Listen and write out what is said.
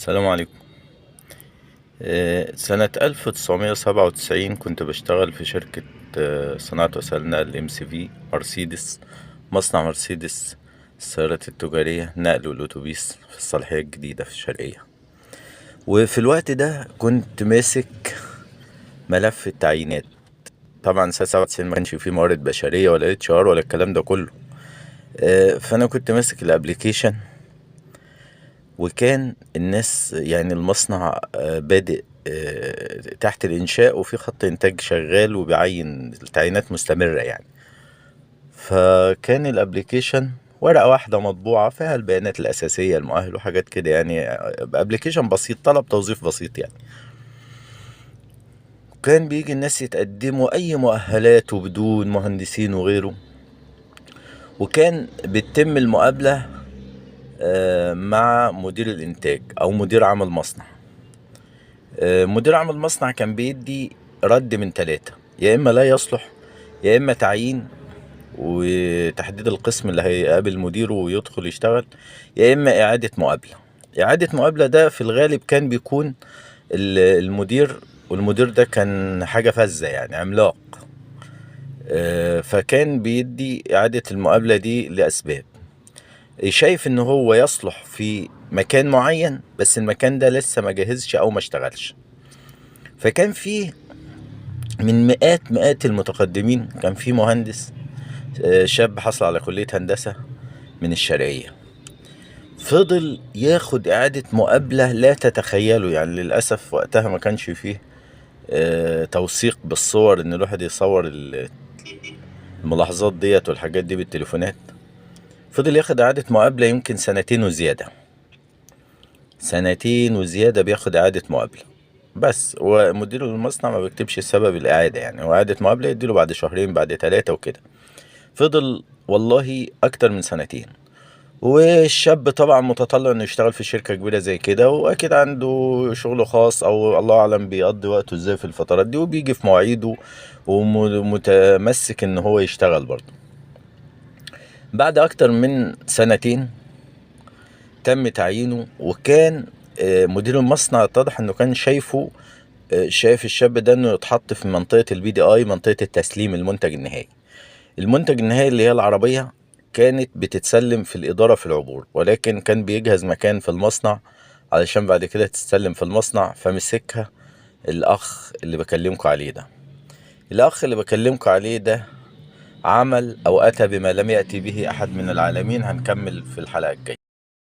السلام عليكم. سنة 1997 كنت بشتغل في شركة صناعة وسائل نقل MCV مرسيدس، مصنع مرسيدس السيارات التجارية نقل والأتوبيس في الصالحية الجديدة في الشرقية. وفي الوقت ده كنت ماسك ملف التعيينات. طبعا سنة 97 ما كانش فيه موارد بشرية ولا HR ولا الكلام ده كله. فأنا كنت ماسك الابليكيشن، وكان الناس يعني المصنع بادئ تحت الإنشاء، وفي خط إنتاج شغال وبيعين التعيينات مستمرة يعني. فكان الابليكيشن ورقة واحدة مطبوعة فيها البيانات الأساسية، المؤهل وحاجات كده يعني. ابليكيشن بسيط، طلب توظيف بسيط يعني. كان بيجي الناس يتقدموا أي مؤهلات وبدون مهندسين وغيره، وكان بتتم المقابلة مع مدير الإنتاج أو مدير عمل مصنع. مدير عام المصنع كان بيدي رد من 3: يا إما لا يصلح، يا إما تعيين وتحديد القسم اللي هيقابل مديره ويدخل يشتغل، يا إما إعادة مقابلة. إعادة مقابلة ده في الغالب كان بيكون المدير، والمدير ده كان حاجة فذة يعني عملاق. فكان بيدي إعادة المقابلة دي لأسباب: شايف إن هو يصلح في مكان معين بس المكان ده لسه ما جهزش أو ما اشتغلش. فكان فيه من مئات المتقدمين، كان في مهندس شاب حصل على كلية هندسة من الشرقية، فضل ياخد إعادة مقابلة لا تتخيلوا يعني. للأسف وقتها ما كانش فيه توثيق بالصور، إن الواحد يصور الملاحظات ديت والحاجات دي بالتليفونات. فضل ياخد إعادة مقابلة يمكن 2 وزيادة، 2 وزيادة بياخد إعادة مقابلة. بس ومدير المصنع ما بيكتبش سبب الإعادة يعني، وإعادة مقابلة يديله بعد شهرين بعد 3 وكده. فضل والله أكتر من 2 سنين. والشاب طبعا متطلع إنه يشتغل في شركة كبيرة زي كده، وأكيد عنده شغل خاص أو الله أعلم بيقضي وقته إزاي في الفترات دي، وبيجي في مواعيده ومتمسك إن هو يشتغل برضه. بعد أكتر من 2 سنين تم تعيينه، وكان مدير المصنع اتضح إنه كان شايف الشاب ده إنه يتحط في منطقة الBDI، منطقة التسليم المنتج النهائي. المنتج النهائي اللي هي العربية كانت بتتسلم في الإدارة في العبور، ولكن كان بيجهز مكان في المصنع علشان بعد كده تتسلم في المصنع. فمسكها الأخ اللي بكلمكم عليه ده. الأخ اللي بكلمكم عليه ده عمل أو أتى بما لم يأتي به أحد من العالمين. هنكمل في الحلقة الجاية.